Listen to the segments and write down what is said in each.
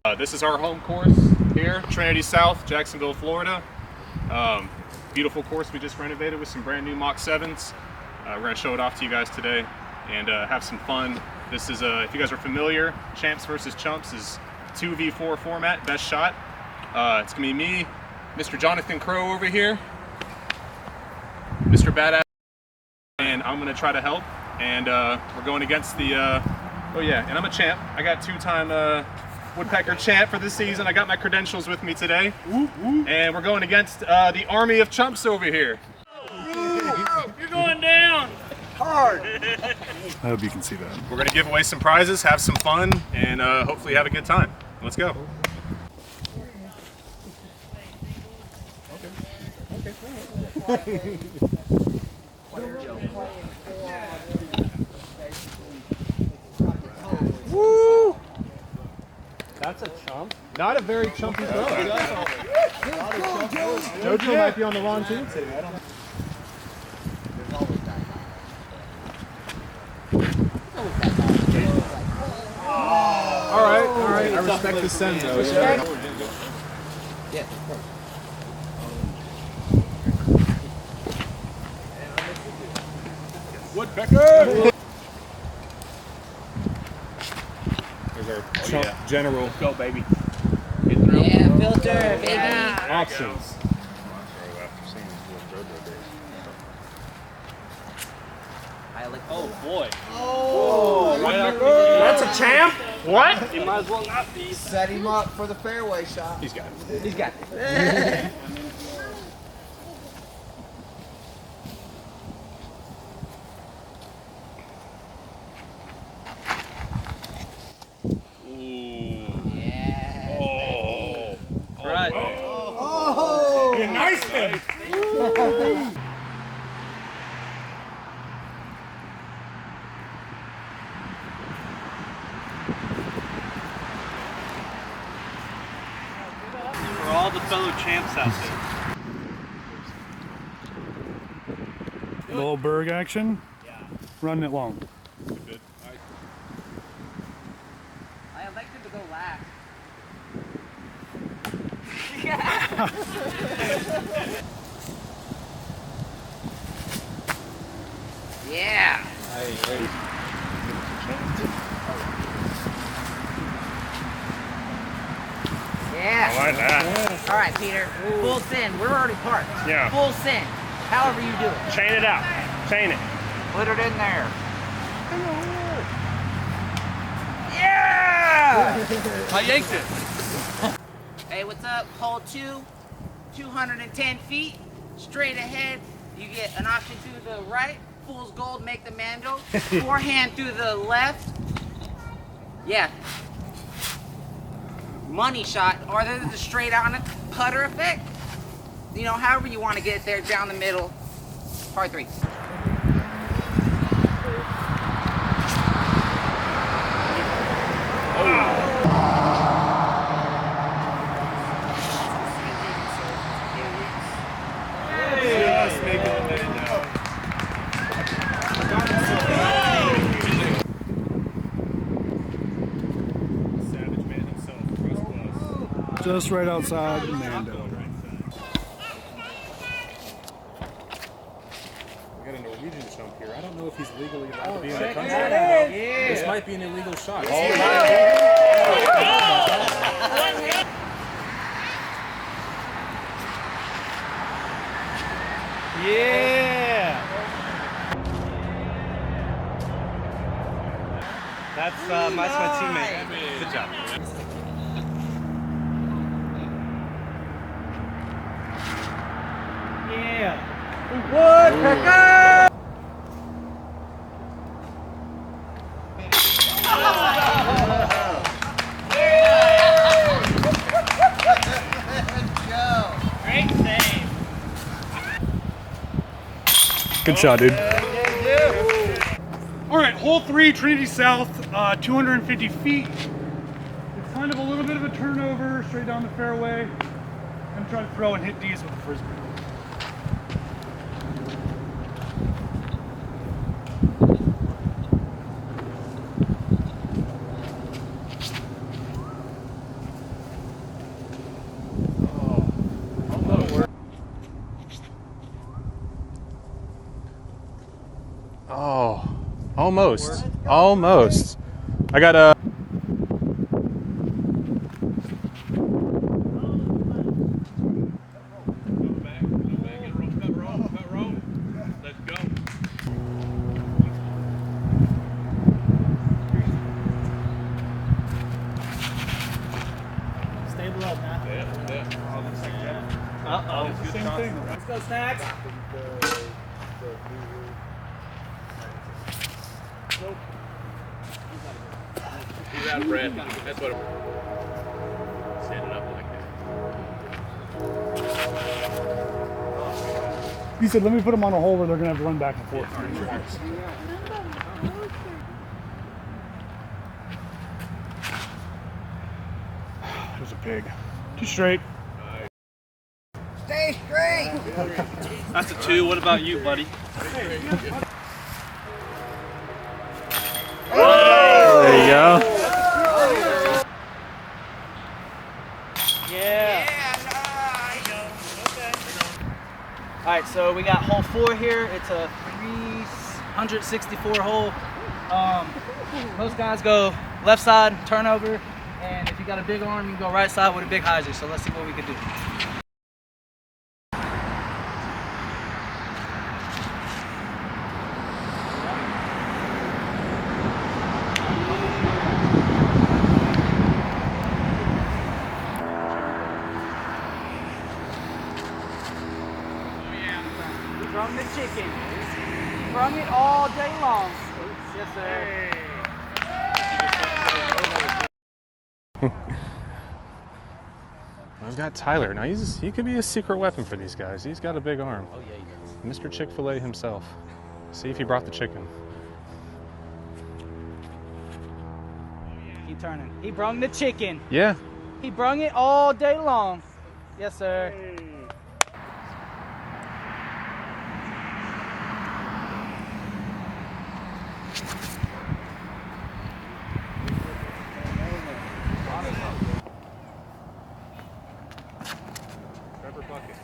This is our home course here, Trinity South, Jacksonville, Florida. Beautiful course we just renovated with some brand new Mach 7s. We're going to show it off to you guys today and have some fun. This is, if you guys are familiar, Champs versus Chumps is 2v4 format, best shot. It's going to be me, Mr. Jonathan Crow over here, Mr. Badass, and I'm going to try to help. And we're going against the, oh yeah, and I'm a champ. I got two-time Woodpecker champ for this season. I got my credentials with me today. And we're going against the army of Chumps over here. You're going down hard. I hope you can see that. We're going to give away some prizes, have some fun, and hopefully have a good time. Let's go. Woo! That's a chump. Not a very chumpy dog. Jojo might be on the wrong team today. I don't know. All right. I respect the send though. Yeah, of course. Woodpecker! There's our chump general. Let's go, baby. Yeah, filter, baby. Options. Oh boy. Oh, That's a champ? What? He might as well not be. set him up for the fairway shot. He's got it. He's got it. Yeah. Oh. Right. Oh. Nice one. For all the fellow champs out there. A little Berg action. Yeah. Running it long. Good. I elected to go last. Yeah. Yeah. I like that. All right, Peter. Full send. We're already parked. Yeah. Full send. However you do it. Chain it out. Chain it. Put it in there. Yeah! I yanked it. Hey, what's up? Hole 2, 210 feet. Straight ahead. You get an option to the right. Fool's gold, make the man go. Forehand through the left. Yeah. Money shot, or there's a straight out on a putter effect. You know, however you want to get there, down the middle. Par 3. Just right outside Mando. We got a Norwegian chump here. I don't know if he's legally allowed to be in the country. This might be an illegal shot. Yeah. That's my teammate. Good job. Yeah. Woodpecker! Great save. Good shot, dude. All right, hole 3, Trinity South, 250 feet. It's kind of a little bit of a turnover straight down the fairway. I'm gonna try to throw and hit D's with the frisbee. Almost. Almost. I got a. Stable up, man. Uh-oh. Same thing. Let's go, Snacks. He's out of breath. That's what. Standing up like that. He said, let me put them on a hole where they're going to have to run back and forth. There's a pig. Too straight. Stay straight. That's a 2. What about you, buddy? There you go. Yeah. All right, so we got hole 4 here. It's a 364 hole. Most guys go left side, turnover, and if you got a big arm, you can go right side with a big hyzer. So let's see what we can do. From the chicken. From it all day long. Yes, sir. I've got Tyler. Now he could be a secret weapon for these guys. He's got a big arm. Oh yeah, he does. Mr. Chick-fil-A himself. See if he brought the chicken. Keep turning. He brung the chicken. Yeah. He brung it all day long. Yes, sir. Trevor Buckets.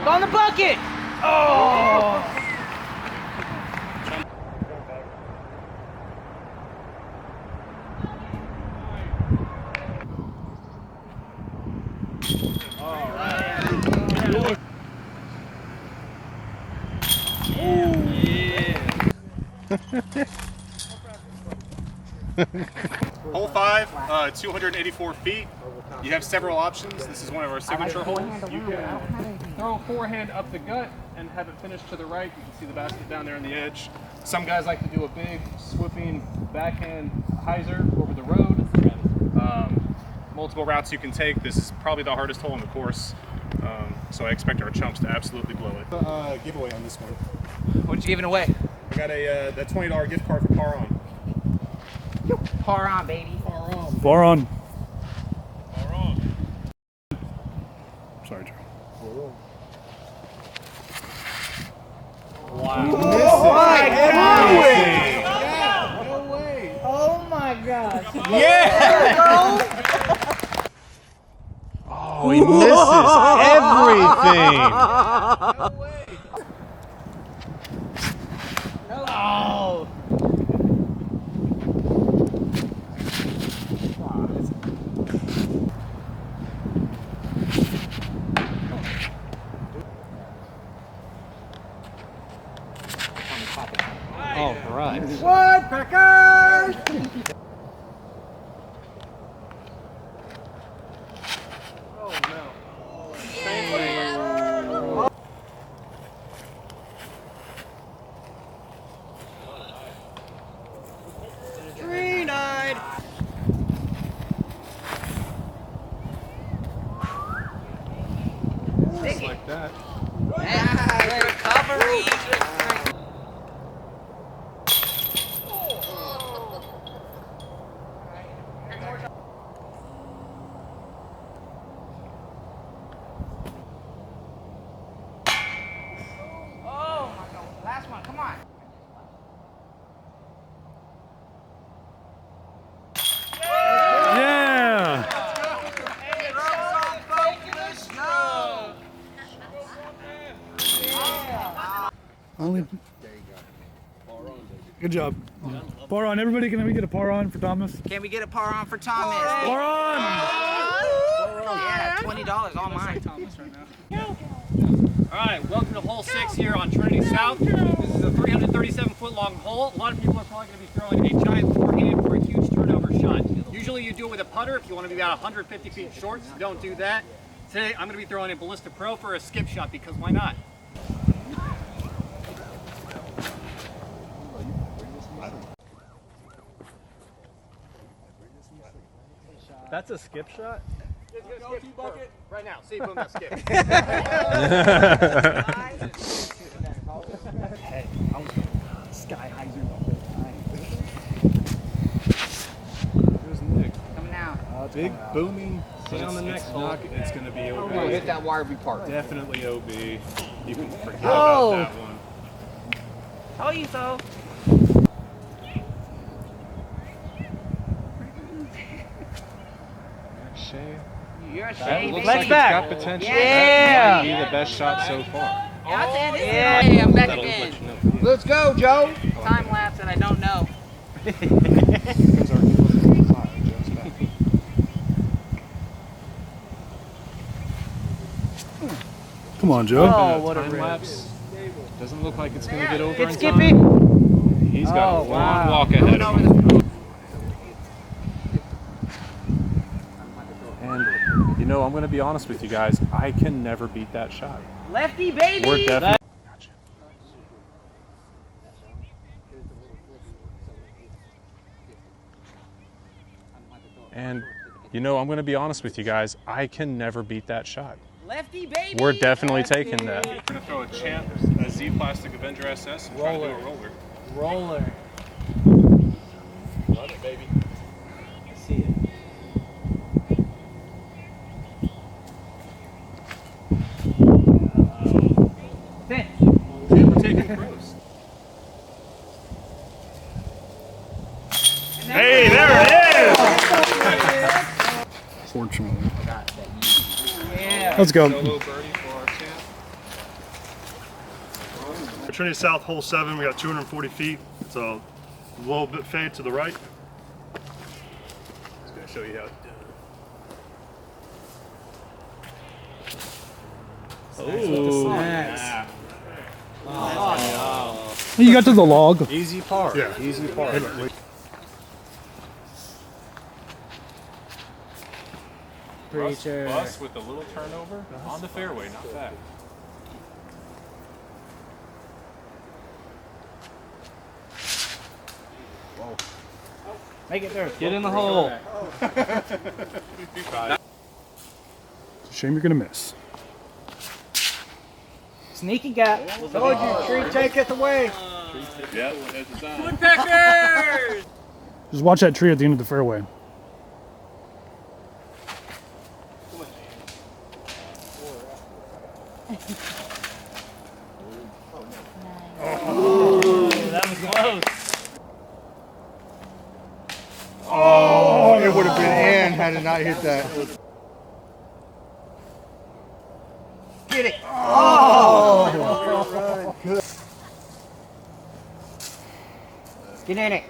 Go on the bucket! Oh! Hole 5, 284 feet. You have several options. This is one of our signature holes. You can throw a forehand up the gut and have it finish to the right. You can see the basket down there on the edge. Some guys like to do a big swooping backhand hyzer over the road. Multiple routes you can take. This is probably the hardest hole in the course. So I expect our chumps to absolutely blow it. Giveaway on this one. What you giving away? I got a that $20 gift card for Par On. Par on, baby. Par On. Far on. Par On. Sorry, Joe. Wow. No way. Oh my gosh. Yeah! Oh, he misses everything. No way. Oh. All right. Woodpeckers! Green-eyed. Just like that. Yeah, recovery. Only. Good job. Par on. Everybody, can we get a par on for Thomas? Can we get a par on for Thomas? Par on! Yeah, $20, all mine. All right, welcome to hole 6 here on Trinity South. This is a 337-foot long hole. A lot of people are probably going to be throwing a giant forehand or a huge turnover shot. Usually you do it with a putter if you want to be about 150 feet short, so don't do that. Today I'm going to be throwing a Ballista Pro for a skip shot because why not? That's a skip shot? Right now, see, boom, that skip. Sky high Coming out. Big booming. See on the next hole. It's going to be OB. Oh, hit that wire part. Definitely OB. You can forget about that one. Oh, you so. You're a shame. Legs back. Got potential. Yeah. That might be the best shot so far. Yeah. Hey, I'm back again. Let's go, Joe. Time lapse and I don't know. Come on, Joe. Oh, what a Time rip. lapse. Doesn't look like it's going to get over It's in Skippy. time. He's got a long walk ahead of him. And, you know, I'm going to be honest with you guys. I can never beat that shot. Lefty, baby. We're definitely... And, you know, I'm going to be honest with you guys. I can never beat that shot. Lefty, baby. We're definitely taking that. We're going to throw a Chumps, a Z Plastic Avenger SS, and try to do a roller. Roller. Love it, baby. See it. We're taking pros. Hey, there it is! Fortunately. Yeah. Let's go. Solo birdie for our champ. Trinity South, hole 7. We got 240 feet. It's a little bit fade to the right. Just going to show you how it's done. Snacks. You got to the log. Easy par. Yeah. Easy par. Preacher. Bus with a little turnover on the fairway, not bad. Make it there. Get in the hole. Shame you're going to miss. Sneaky gap. Told you, tree take it away. Yep, that's the sign. Woodpeckers! Just watch that tree at the end of the fairway. That was close. Oh, it would have been in had it not hit that. Get it. Oh! Good. Get in it.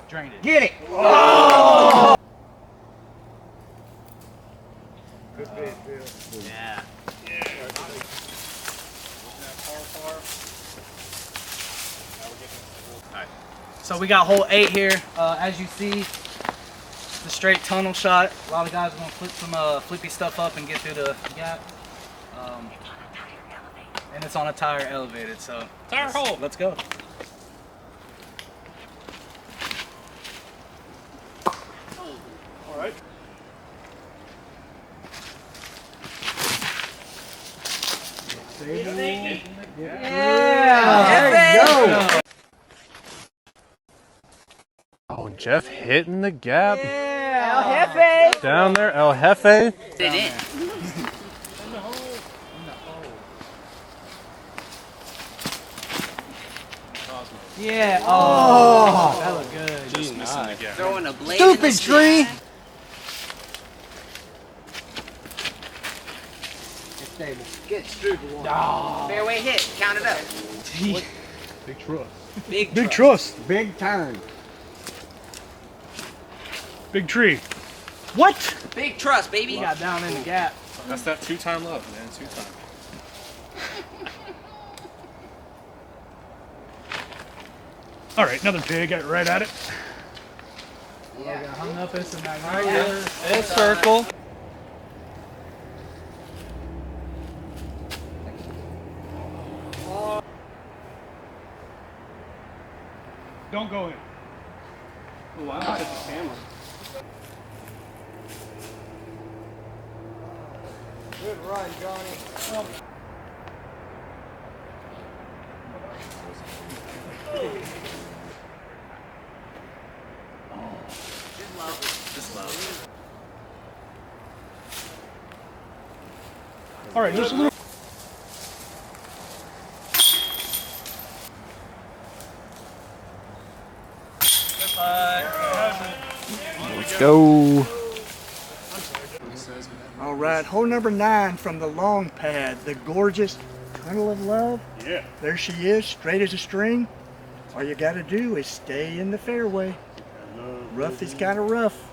Drain it. Get it. Yeah. So we got hole 8 here. As you see, the straight tunnel shot. A lot of guys are gonna flip some flippy stuff up and get through the gap. And it's on a tire elevated, so Tire hole. let's go. All right. Yeah. Oh, Jeff hitting the gap. El Jefe. Down there, El Jefe. Get it in. Yeah. Oh, that looked good. Just missing the gap. Throwing a blade. in the Stupid tree. sky. stable. Good. Fairway hit. Count it up. Big trust. Big trust. Big turn. Big tree. What? Big trust, baby. He got down in the gap. That's that two-time love, man. Two-time. All right, another pig. Got right at it. Yeah. Got hung up in some magnolia. It's circle. Don't go in. Oh, I don't touch the camera. Good run, Johnny. All right, just a little. Let's go. All right, hole number 9 from the long pad, the gorgeous Tunnel of Love. Yeah. There she is, straight as a string. All you gotta do is stay in the fairway. Rough is kind of rough.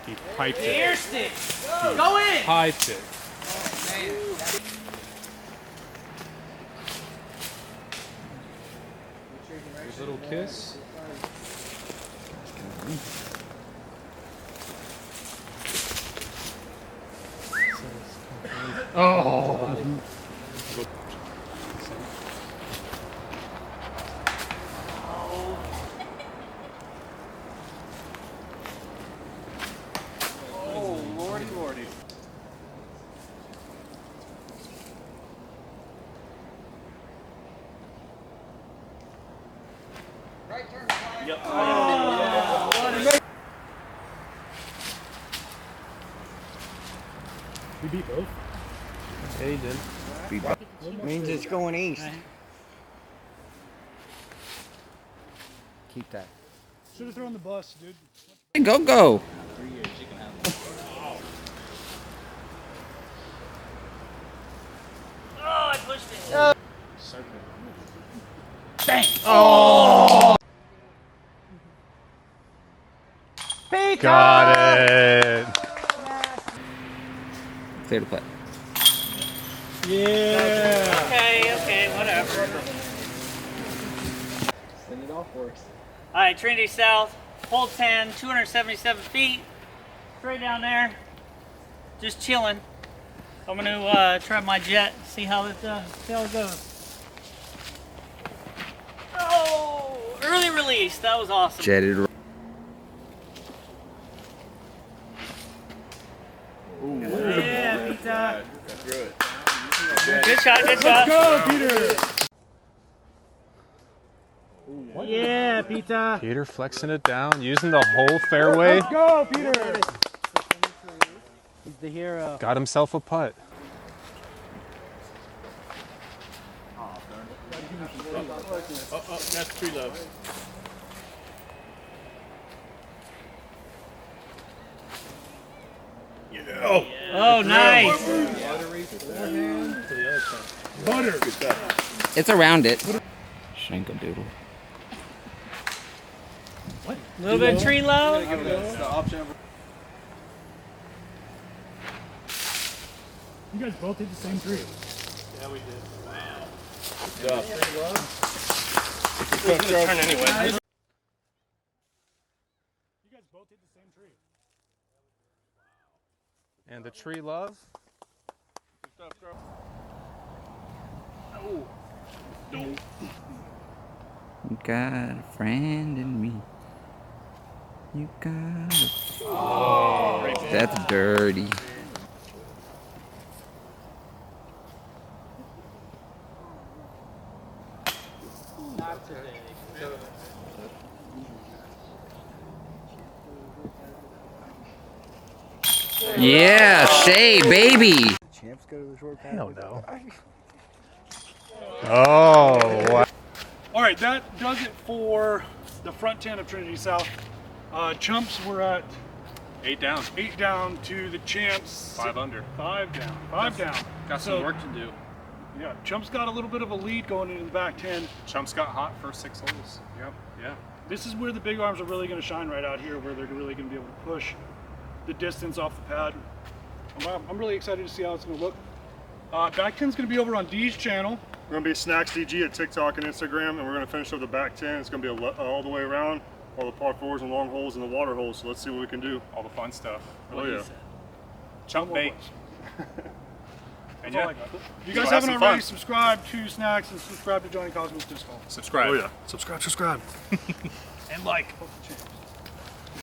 He piped it. Ear stick. Go in. Piped it. There's a little kiss. Oh. Oh, lordy, lordy. Yep. We beat both. Yeah, he did. Means it's going east. Keep that. Should have thrown the bus, dude. Go. Oh, I pushed it. Got it. Clear to play. Yeah. Okay, whatever. Send it off works. All right, Trinity South, hole 10, 277 feet, straight down there, just chilling. I'm gonna try my jet, see how it goes. Oh, early release, that was awesome. Jetted. Yeah, pizza. That's good. Good shot. Go, Peter. Yeah, pizza. Peter flexing it down, using the whole fairway. Let's go, Peter. He's the hero. Got himself a putt. That's tree love. Oh, nice. Butter. It's around it. Shankadoodle. A little bit of tree love. You guys both hit the same tree. Turn anyway. You guys both hit the same tree. And the tree love. You got a friend in me. You got a... That's dirty. Yeah, Shay, baby. Champs go to the short pad. Hell no. Oh, wow. All right, that does it for the front 10 of Trinity South. Chumps, we're at 8 down. 8 down to the Chumps. 5 under. 5 down. 5 down. Got So, some work to do. Yeah, Chumps got a little bit of a lead going into the back 10. Chumps got hot first 6 holes. Yep. Yeah. This is where the big arms are really going to shine right out here, where they're really going to be able to push the distance off the pad. I'm really excited to see how it's going to look. Back 10's going to be over on Dee's channel. We're gonna be Snacks DG at TikTok and Instagram, and we're gonna finish up the back 10. It's gonna be all the way around, all the par 4s and long holes and the water holes. So let's see what we can do. All the fun stuff. Oh yeah. Chump bait. And yeah, If you We'll guys have haven't some already, fun. subscribe to Snacks and subscribe to Johnny Cosmo's Disc Golf. subscribe. Oh yeah. Subscribe. And like.